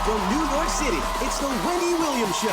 From New York City, it's the Wendy Williams Show.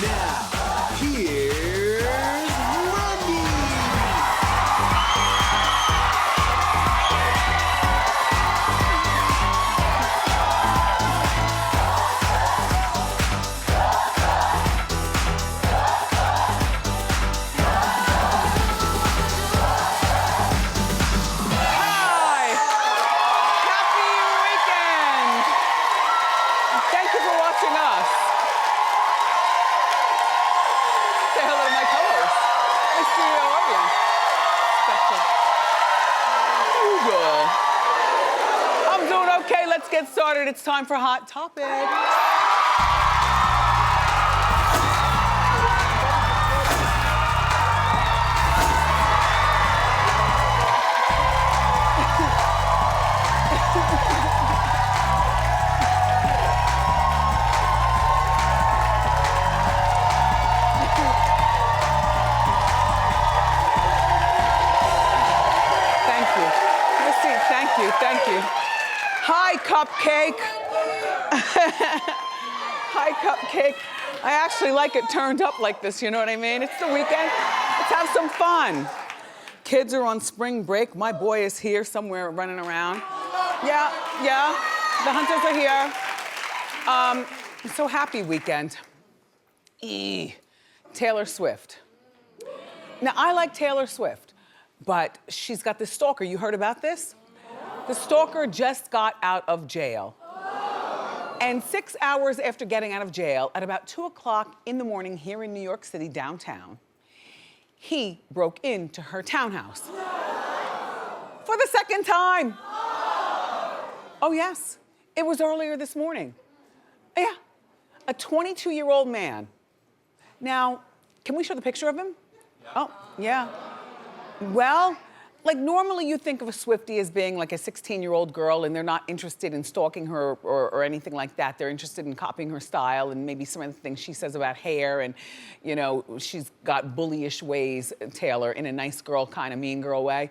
Now, here's Wendy. Hi! Happy weekend! Thank you for watching us. Say hello to my co-host, my studio audience. Special. I'm doing okay. Let's get started. It's time for Hot Topic. Thank you. Have a seat. Thank you. Thank you. Hi, Cupcake. Hi, Cupcake. I actually like it turned up like this, you know what I mean? It's the weekend. Let's have some fun. Kids are on spring break. My boy is here somewhere running around. Yeah. The hunters are here. I'm so happy weekend. Taylor Swift. Now, I like Taylor Swift, but she's got this stalker. You heard about this? The stalker just got out of jail. And 6 hours after getting out of jail, at about 2 o'clock in the morning here in New York City, downtown, he broke into her townhouse. For the second time. Oh, yes. It was earlier this morning. Yeah. A 22-year-old man. Now, can we show the picture of him? Oh, yeah. Well, like normally you think of a Swiftie as being like a 16-year-old girl and they're not interested in stalking her or anything like that. They're interested in copying her style and maybe some of the things she says about hair and, you know, she's got bullyish ways, Taylor, in a nice girl kind of mean girl way.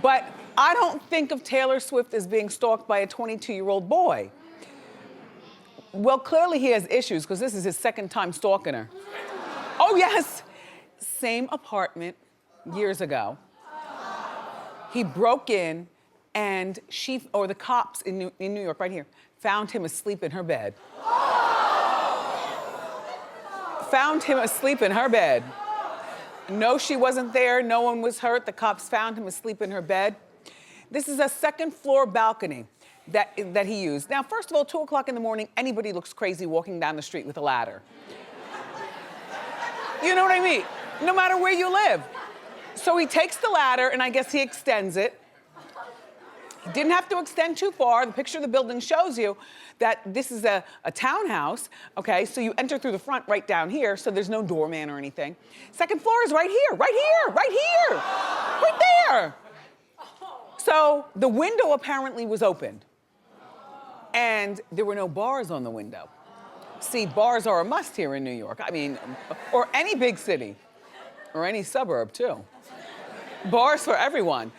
But I don't think of Taylor Swift as being stalked by a 22-year-old boy. Well, clearly he has issues because this is his second time stalking her. Oh, yes. Same apartment years ago. He broke in and the cops in New York, right here, found him asleep in her bed. Found him asleep in her bed. No, she wasn't there. No one was hurt. The cops found him asleep in her bed. This is a second floor balcony that he used. Now, first of all, 2 o'clock in the morning, anybody looks crazy walking down the street with a ladder. You know what I mean? No matter where you live. So he takes the ladder and I guess he extends it. He didn't have to extend too far. The picture of the building shows you that this is a townhouse, okay? So you enter through the front right down here, so there's no doorman or anything. Second floor is right here, right here, right here, right there. So the window apparently was opened and there were no bars on the window. See, bars are a must here in New York. I mean, or any big city, or any suburb too. Bars for everyone.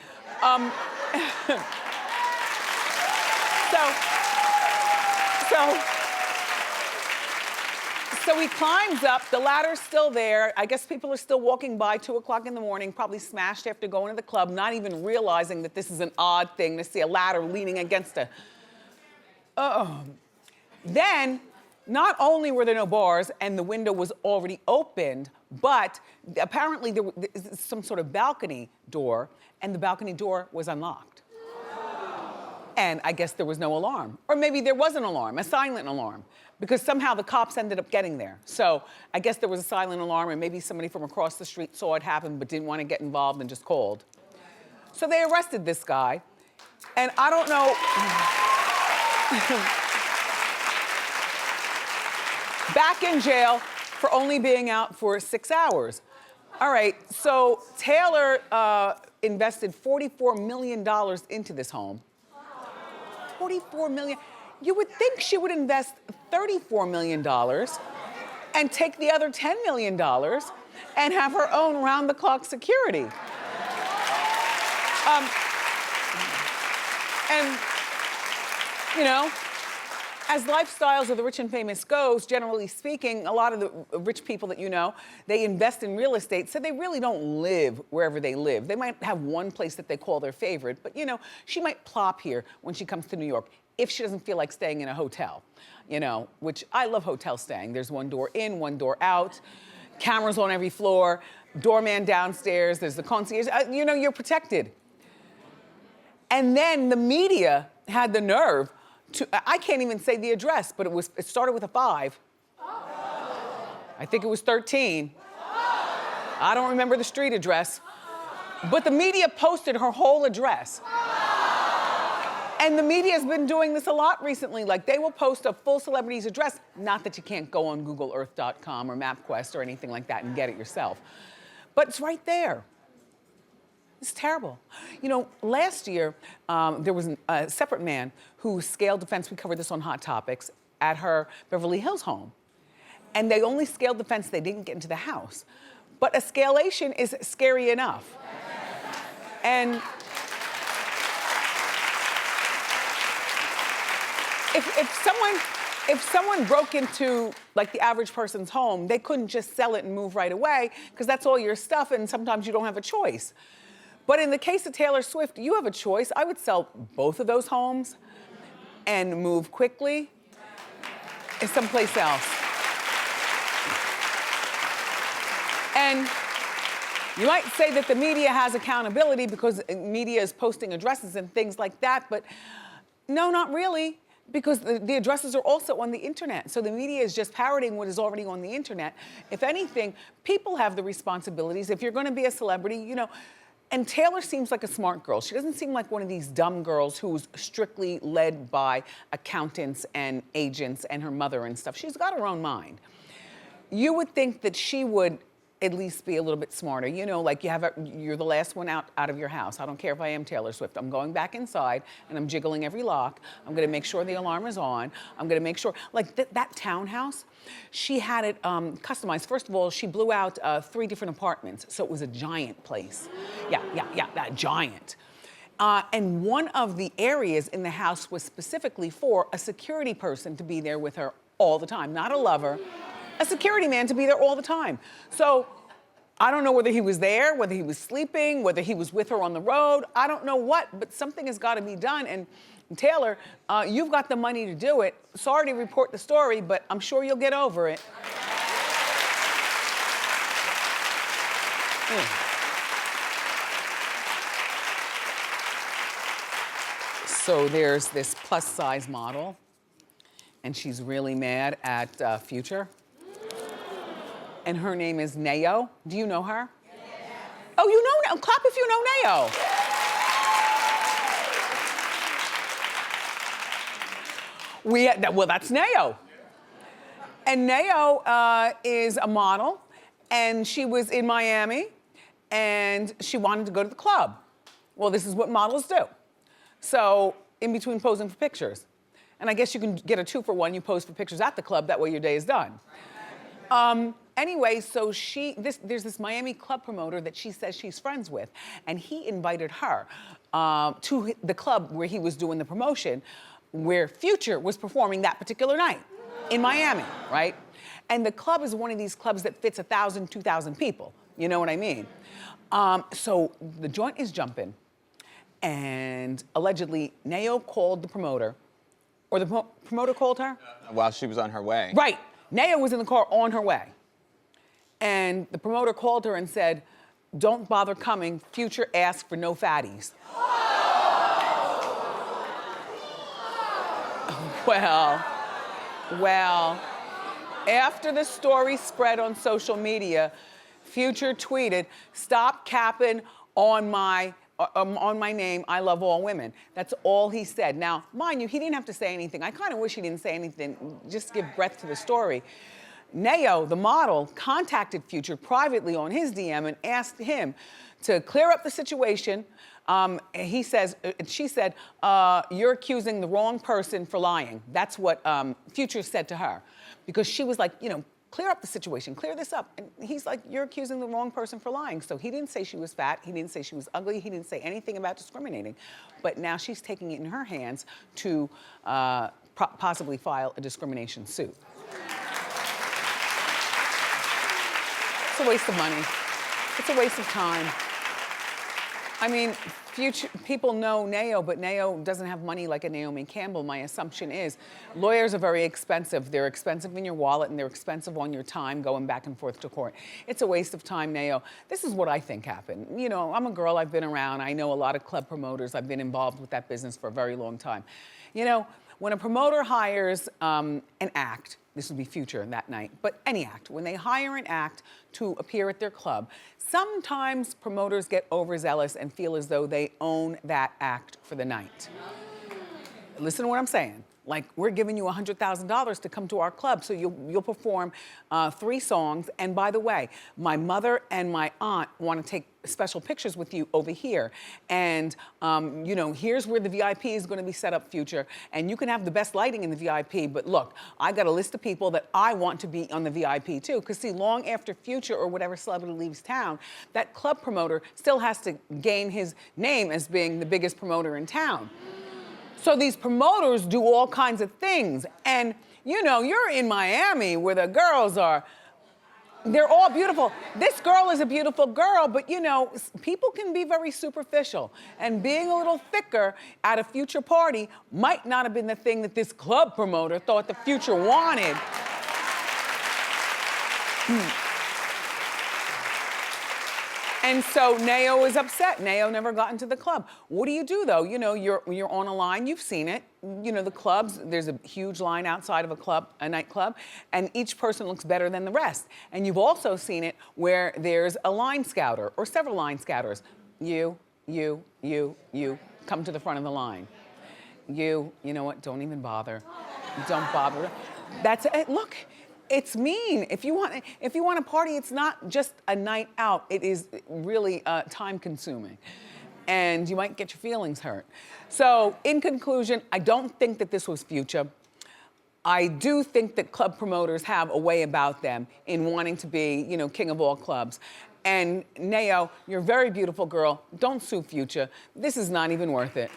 So he climbs up, the ladder's still there. I guess people are still walking by 2 o'clock in the morning, probably smashed after going to the club, not even realizing that this is an odd thing to see a ladder leaning against a... Then, not only were there no bars and the window was already opened, but apparently there was some sort of balcony door and the balcony door was unlocked. And I guess there was no alarm. Or maybe there was an alarm, a silent alarm, because somehow the cops ended up getting there. So I guess there was a silent alarm and maybe somebody from across the street saw it happen but didn't want to get involved and just called. So they arrested this guy. And I don't know. Back in jail for only being out for 6 hours. All right, so Taylor invested $44 million into this home. $44 million. You would think she would invest $34 million and take the other $10 million and have her own round-the-clock security. And, you know, as lifestyles of the rich and famous goes, generally speaking, a lot of the rich people that you know, they invest in real estate, so they really don't live wherever they live. They might have one place that they call their favorite, but you know, she might plop here when she comes to New York if she doesn't feel like staying in a hotel, you know, which I love hotel staying. There's one door in, one door out, cameras on every floor, doorman downstairs, there's the concierge, you know, you're protected. And then the media had the nerve to, I can't even say the address, but it started with a 5. I think it was 13. I don't remember the street address. But the media posted her whole address. And the media has been doing this a lot recently. Like, they will post a full celebrity's address. Not that you can't go on GoogleEarth.com or MapQuest or anything like that and get it yourself. But it's right there. It's terrible. You know, last year, there was a separate man who scaled the fence, we covered this on Hot Topics, at her Beverly Hills home. And they only scaled the fence, they didn't get into the house. But escalation is scary enough. And if someone broke into like the average person's home, they couldn't just sell it and move right away, because that's all your stuff and sometimes you don't have a choice. But in the case of Taylor Swift, you have a choice. I would sell both of those homes and move quickly someplace else. And you might say that the media has accountability because media is posting addresses and things like that, but no, not really, because the addresses are also on the internet. So the media is just parroting what is already on the internet. If anything, people have the responsibilities. If you're gonna be a celebrity, you know, and Taylor seems like a smart girl. She doesn't seem like one of these dumb girls who's strictly led by accountants and agents and her mother and stuff. She's got her own mind. You would think that she would at least be a little bit smarter. You know, like you're the last one out of your house. I don't care if I am Taylor Swift. I'm going back inside and I'm jiggling every lock. I'm gonna make sure the alarm is on. I'm gonna make sure, like that townhouse, she had it customized. First of all, she blew out 3 different apartments, so it was a giant place. Yeah, that giant. And one of the areas in the house was specifically for a security person to be there with her all the time, not a lover. A security man to be there all the time. So I don't know whether he was there, whether he was sleeping, whether he was with her on the road. I don't know what, but something has got to be done. And Taylor, you've got the money to do it. Sorry to report the story, but I'm sure you'll get over it. So there's this plus size model, and she's really mad at Future. And her name is Nayo. Do you know her? Yeah. Oh, you know, clap if you know Nayo. Well, that's Nayo. And Nayo is a model, and she was in Miami, and she wanted to go to the club. Well, this is what models do. So, in between posing for pictures. And I guess you can get a 2-for-1, you pose for pictures at the club, that way your day is done. Anyway, so there's this Miami club promoter that she says she's friends with, and he invited her to the club where he was doing the promotion, where Future was performing that particular night in Miami, right? And the club is one of these clubs that fits 1,000, 2,000 people. You know what I mean? So the joint is jumping, and allegedly Nayo called the promoter, or the promoter called her? While she was on her way. Right. Nayo was in the car on her way. And the promoter called her and said, "Don't bother coming. Future asked for no fatties." Well, after the story spread on social media, Future tweeted, "Stop capping on my name, I love all women." That's all he said. Now, mind you, he didn't have to say anything. I kind of wish he didn't say anything, just give breath to the story. Neo, the model, contacted Future privately on his DM and asked him to clear up the situation. She said, you're accusing the wrong person for lying. That's what Future said to her. Because she was like, clear up the situation, clear this up. And he's like, you're accusing the wrong person for lying. So he didn't say she was fat, he didn't say she was ugly, he didn't say anything about discriminating. But now she's taking it in her hands to possibly file a discrimination suit. It's a waste of money. It's a waste of time. I mean, Future people know Neo, but Neo doesn't have money like a Naomi Campbell. My assumption is lawyers are very expensive. They're expensive in your wallet and they're expensive on your time going back and forth to court. It's a waste of time, Neo. This is what I think happened. I'm a girl, I've been around. I know a lot of club promoters. I've been involved with that business for a very long time. When a promoter hires an act, this would be Future that night, but any act, when they hire an act to appear at their club, sometimes promoters get overzealous and feel as though they own that act for the night. Listen to what I'm saying. Like, we're giving you $100,000 to come to our club, so you'll perform 3 songs. And by the way, my mother and my aunt want to take special pictures with you over here. And, here's where the VIP is going to be set up, Future. And you can have the best lighting in the VIP, but look, I got a list of people that I want to be on the VIP too. Because see, long after Future or whatever celebrity leaves town, that club promoter still has to gain his name as being the biggest promoter in town. So these promoters do all kinds of things. And, you're in Miami where the girls they're all beautiful. This girl is a beautiful girl, but people can be very superficial. And being a little thicker at a Future party might not have been the thing that this club promoter thought the Future wanted. And so Neo is upset. Neo never got into the club. What do you do though? You're on a line, you've seen it. The clubs, there's a huge line outside of a nightclub, and each person looks better than the rest. And you've also seen it where there's a line scouter or several line scouters. You, come to the front of the line. You know what, don't even bother. Don't bother. That's it, look. It's mean. If you want a party, it's not just a night out. It is really time consuming. And you might get your feelings hurt. So in conclusion, I don't think that this was Future. I do think that club promoters have a way about them in wanting to be, king of all clubs. And Neo, you're a very beautiful girl. Don't sue Future. This is not even worth it.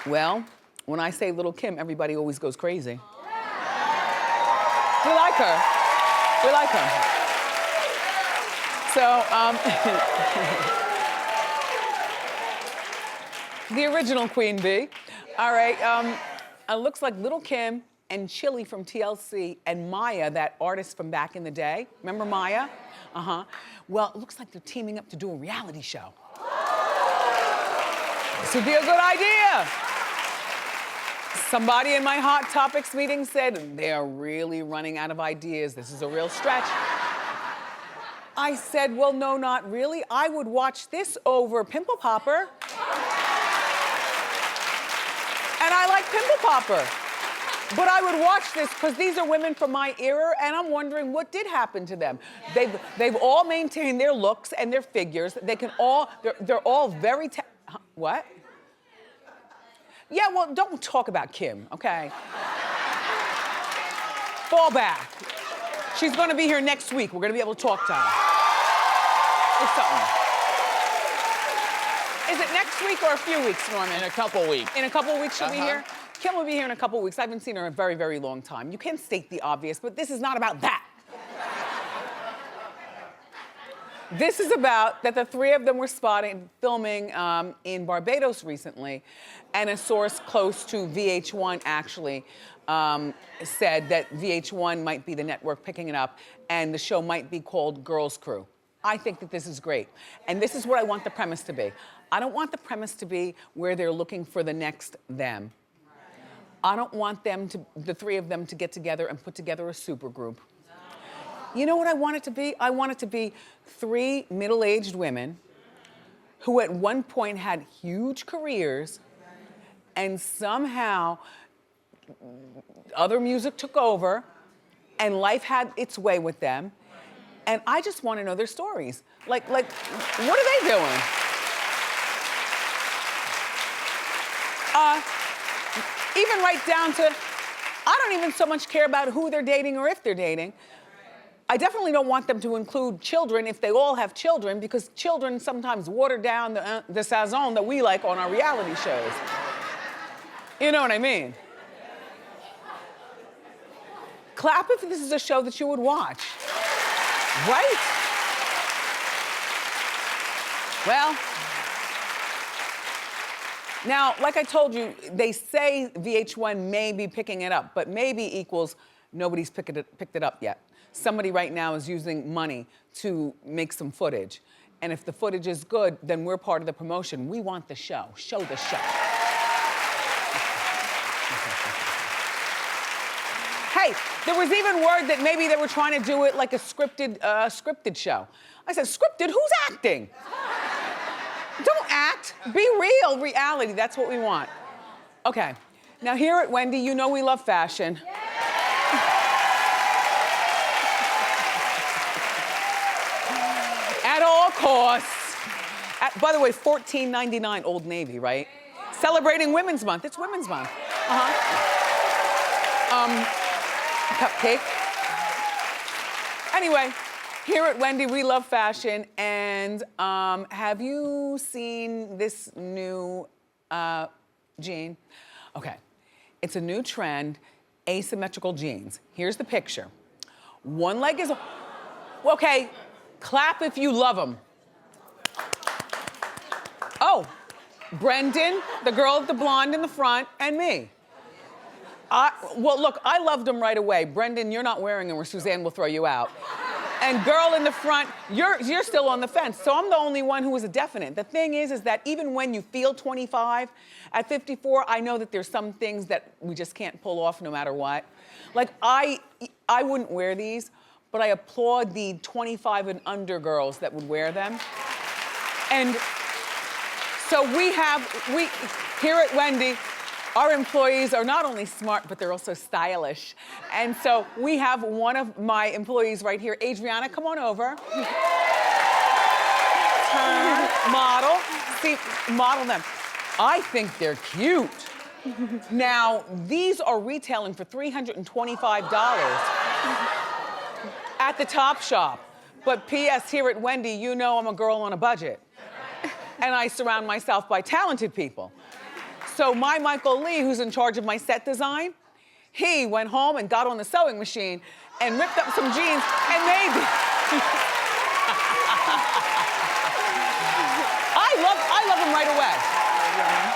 Well, when I say Lil Kim, everybody always goes crazy. We like her. We like her. So, the original Queen Bee. All right, it looks like Lil Kim and Chilli from TLC and Mya, that artist from back in the day. Remember Mya? Well, it looks like they're teaming up to do a reality show. This would be a good idea. Somebody in my Hot Topics meeting said, they are really running out of ideas. This is a real stretch. I said, well, no, not really. I would watch this over Pimple Popper. And I like Pimple Popper. But I would watch this because these are women from my era, and I'm wondering what did happen to them. They've all maintained their looks and their figures. They're all very, what? Yeah, well, don't talk about Kim, okay? Fall back. She's gonna be here next week. We're gonna be able to talk to her. It's something. Is it next week or a few weeks, Norman? In a couple weeks. In a couple weeks she'll be here? Kim will be here in a couple weeks. I haven't seen her in a very, very long time. You can state the obvious, but this is not about that. This is about that the 3 of them were spotted filming in Barbados recently, and a source close to VH1 actually said that VH1 might be the network picking it up, and the show might be called Girls Crew. I think that this is great, and this is what I want the premise to be. I don't want the premise to be where they're looking for the next them. I don't want the 3 of them to get together and put together a supergroup. You know what I want it to be? I want it to be 3 middle-aged women who at one point had huge careers and somehow other music took over and life had its way with them. And I just want to know their stories. Like, what are they doing? Even right down to, I don't even so much care about who they're dating or if they're dating. I definitely don't want them to include children if they all have children, because children sometimes water down the sazon that we like on our reality shows. You know what I mean? Clap if this is a show that you would watch. Right? Well, now, like I told you, they say VH1 may be picking it up, but maybe equals nobody's picked it up yet. Somebody right now is using money to make some footage. And if the footage is good, then we're part of the promotion. We want the show. Show the show. Hey, there was even word that maybe they were trying to do it like a scripted show. I said, scripted? Who's acting? Don't act. Be real. Reality. That's what we want. Okay. Now here at Wendy, you know we love fashion. At all costs. By the way, $14.99 Old Navy, right? Celebrating Women's Month. It's Women's Month. Cupcake. Anyway, here at Wendy, we love fashion. And have you seen this new jean? Okay, it's a new trend, asymmetrical jeans. Here's the picture. One leg is, okay, clap if you love them. Oh, Brendan, the girl with the blonde in the front, and me. Well, look, I loved them right away. Brendan, you're not wearing them or Suzanne will throw you out. And girl in the front, you're still on the fence. So I'm the only one who was a definite. The thing is that even when you feel 25, at 54, I know that there's some things that we just can't pull off no matter what. Like, I wouldn't wear these, but I applaud the 25 and under girls that would wear them. And so we here at Wendy, our employees are not only smart, but they're also stylish. And so we have one of my employees right here. Adriana, come on over. Turn, model. See, model them. I think they're cute. Now, these are retailing for $325 at the Top Shop. But P.S. here at Wendy, you know I'm a girl on a budget. And I surround myself by talented people. So my Michael Lee, who's in charge of my set design, he went home and got on the sewing machine and ripped up some jeans and made them. I love them right away.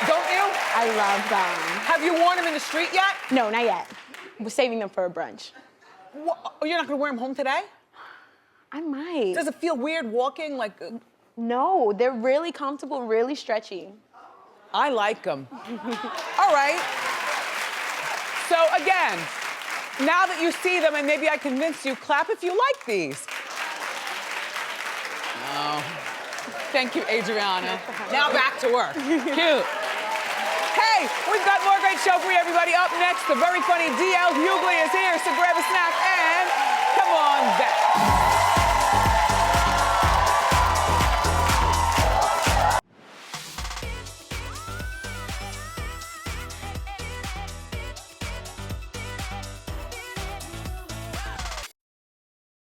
Don't you? I love them. Have you worn them in the street yet? No, not yet. We're saving them for a brunch. What? You're not gonna wear them home today? I might. Does it feel weird walking like? No, they're really comfortable, really stretchy. I like them. All right. So again, now that you see them and maybe I convinced you, clap if you like these. Oh. Thank you, Adriana. Now back to work. Cute. Hey, we've got more great show for you, everybody. Up next, the very funny DL Hughley is here, so grab a snack and come on back.